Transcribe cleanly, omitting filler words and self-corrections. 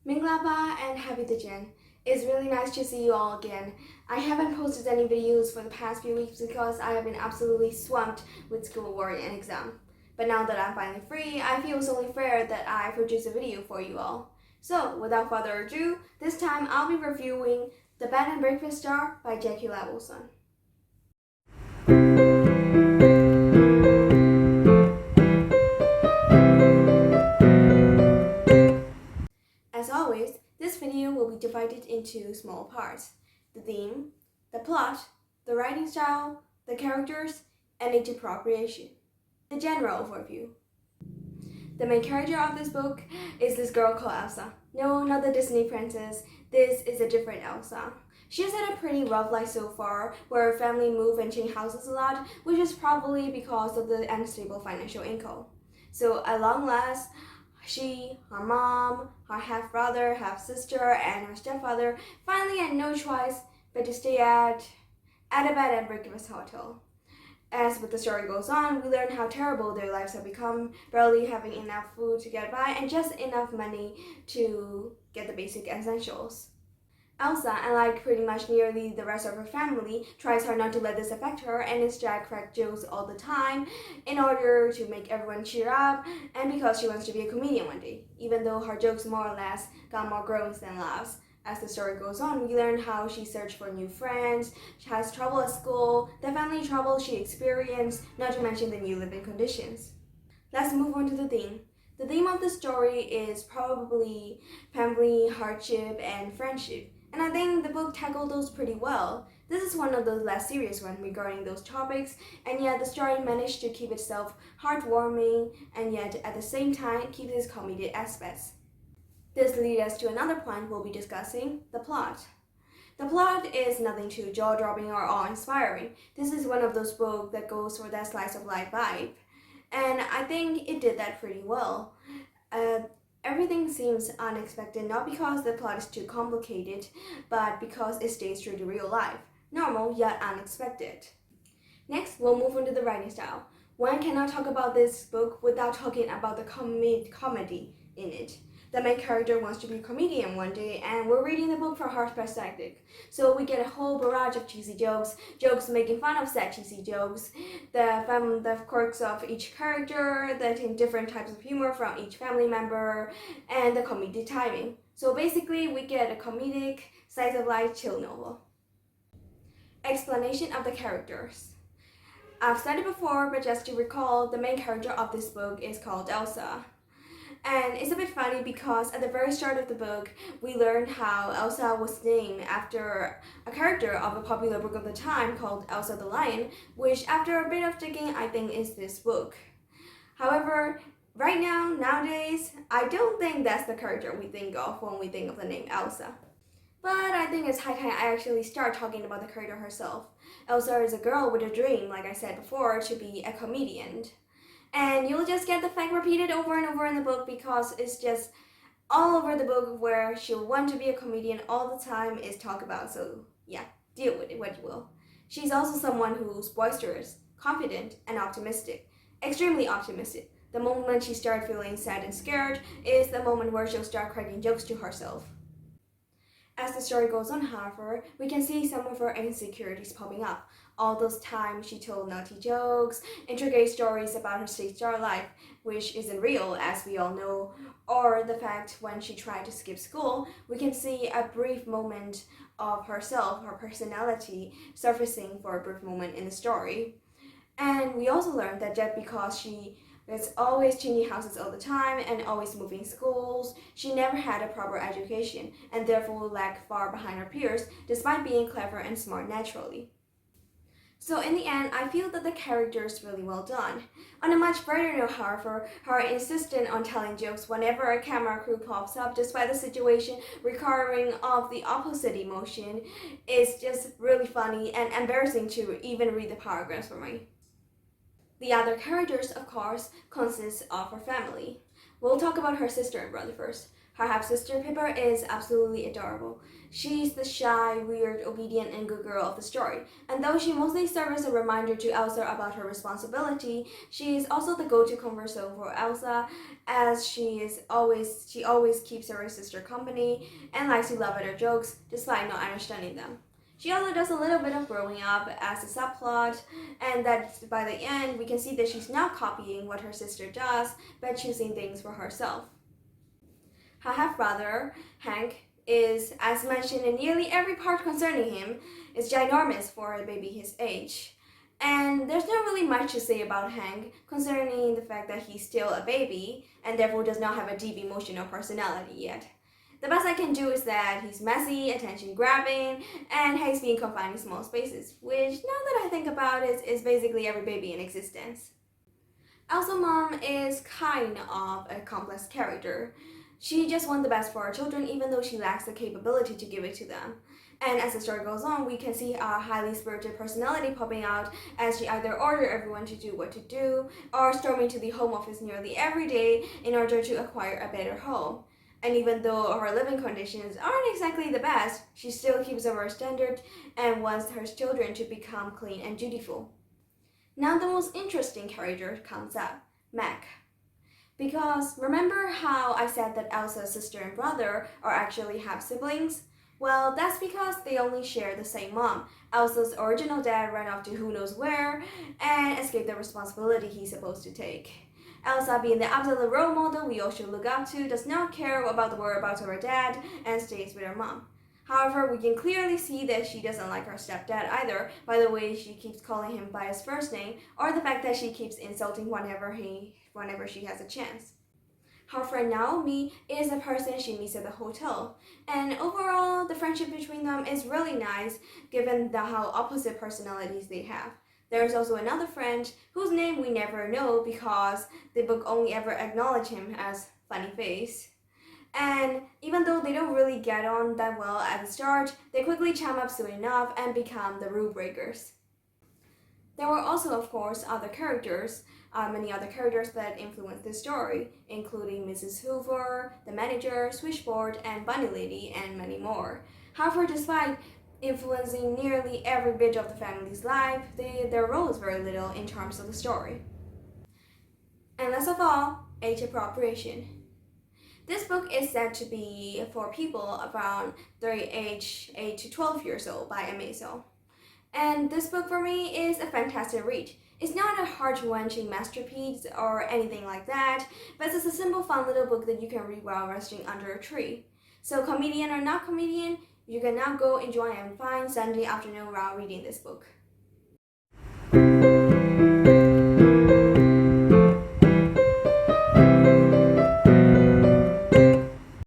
Minglaba and Happy Dijan. It's really nice to see you all again. I haven't posted any videos for the past few weeks because I have been absolutely swamped with schoolwork and exam. But now that I'm finally free, I feel it's only fair that I produce a video for you all. So, without further ado, this time I'll be reviewing The Bed and Breakfast Star by Jackie Levelson. As always, this video will be divided into small parts: the theme, the plot, the writing style, the characters, and age appropriation. The general overview. The main character of this book is this girl called Elsa. No, not the Disney princess. This is a different Elsa. She has had a pretty rough life so far, where her family move and change houses a lot, which is probably because of the unstable financial income. So at long last, she, her mom, her half-brother, half-sister, and her stepfather finally had no choice but to stay at a bed and breakfast hotel. As the story goes on, we learn how terrible their lives have become, barely having enough food to get by and just enough money to get the basic essentials. Elsa, unlike pretty much nearly the rest of her family, tries hard not to let this affect her and instead cracks jokes all the time in order to make everyone cheer up and because she wants to be a comedian one day, even though her jokes more or less got more groans than laughs. As the story goes on, we learn how she searched for new friends, she has trouble at school, the family trouble she experienced, not to mention the new living conditions. Let's move on to the theme. The theme of the story is probably family, hardship, and friendship. And I think the book tackled those pretty well. This is one of those less serious ones regarding those topics, and yet the story managed to keep itself heartwarming and yet at the same time keep its comedic aspects. This leads us to another point we'll be discussing, the plot. The plot is nothing too jaw-dropping or awe-inspiring. This is one of those books that goes for that slice of life vibe. And I think it did that pretty well. Everything seems unexpected, not because the plot is too complicated, but because it stays true to real life. Normal, yet unexpected. Next, we'll move on to the writing style. One cannot talk about this book without talking about the comedy in it. The main character wants to be a comedian one day, and we're reading the book from her perspective. So we get a whole barrage of cheesy jokes, jokes making fun of said cheesy jokes, the quirks of each character, the different types of humor from each family member, and the comedic timing. So basically, we get a comedic, slice of life chill novel. Explanation of the characters. I've said it before, but just to recall, the main character of this book is called Elsa. And it's a bit funny because at the very start of the book, we learned how Elsa was named after a character of a popular book of the time called Elsa the Lion, which after a bit of digging, I think is this book. However, right now, nowadays, I don't think that's the character we think of when we think of the name Elsa. But I think it's high time I actually start talking about the character herself. Elsa is a girl with a dream, like I said before, to be a comedian. And you'll just get the fact repeated over and over in the book because it's just all over the book where she'll want to be a comedian all the time is talked about. So yeah, deal with it what you will. She's also someone who's boisterous, confident, and optimistic. Extremely optimistic. The moment she starts feeling sad and scared is the moment where she'll start cracking jokes to herself. As the story goes on, however, we can see some of her insecurities popping up. All those times she told naughty jokes, intricate stories about her stage star life, which isn't real, as we all know, or the fact when she tried to skip school, we can see a brief moment of herself, her personality, surfacing for a brief moment in the story. And we also learned that just because she was always changing houses all the time and always moving schools, she never had a proper education and therefore lagged far behind her peers despite being clever and smart naturally. So in the end, I feel that the character is really well done. On a much brighter note, however, her insistence on telling jokes whenever a camera crew pops up despite the situation requiring of the opposite emotion is just really funny and embarrassing to even read the paragraphs for me. The other characters, of course, consist of her family. We'll talk about her sister and brother first. Her half-sister Pippa is absolutely adorable. She's the shy, weird, obedient, and good girl of the story. And though she mostly serves as a reminder to Elsa about her responsibility, she is also the go-to converso for Elsa, as she always keeps her sister company and likes to laugh at her jokes despite not understanding them. She also does a little bit of growing up as a subplot, and that by the end we can see that she's not copying what her sister does, but choosing things for herself. Her half-brother, Hank, is, as mentioned in nearly every part concerning him, is ginormous for a baby his age. And there's not really much to say about Hank concerning the fact that he's still a baby and therefore does not have a deep emotional personality yet. The best I can do is that he's messy, attention-grabbing, and hates being confined in small spaces, which, now that I think about it, is basically every baby in existence. Elsa's mom is kind of a complex character. She just wants the best for her children even though she lacks the capability to give it to them. And as the story goes on, we can see a highly spirited personality popping out as she either orders everyone to do what to do or storming to the home office nearly every day in order to acquire a better home. And even though her living conditions aren't exactly the best, she still keeps up her standard and wants her children to become clean and dutiful. Now the most interesting character comes up, Meg. Because remember how I said that Elsa's sister and brother are actually half-siblings? Well, that's because they only share the same mom. Elsa's original dad ran off to who knows where and escaped the responsibility he's supposed to take. Elsa, being the absolute role model we all should look up to, does not care about the whereabouts of her dad and stays with her mom. However, we can clearly see that she doesn't like her stepdad either by the way she keeps calling him by his first name or the fact that she keeps insulting whenever she has a chance. Her friend Naomi is the person she meets at the hotel, and overall the friendship between them is really nice given how opposite personalities they have. There's also another friend whose name we never know because the book only ever acknowledges him as Funny Face. And even though they don't really get on that well at the start, they quickly chum up soon enough and become the rule breakers. There were also, of course, many other characters that influenced the story, including Mrs. Hoover, the manager, switchboard, and bunny lady, and many more. However, despite influencing nearly every bit of the family's life, their role is very little in terms of the story. And last of all, age appropriation. This book is said to be for people around the age 8 to 12 years old by Amazo. And this book for me is a fantastic read. It's not a heart-wrenching masterpiece or anything like that, but it's a simple, fun little book that you can read while resting under a tree. So comedian or not comedian, you can now go enjoy a fine Sunday afternoon while reading this book.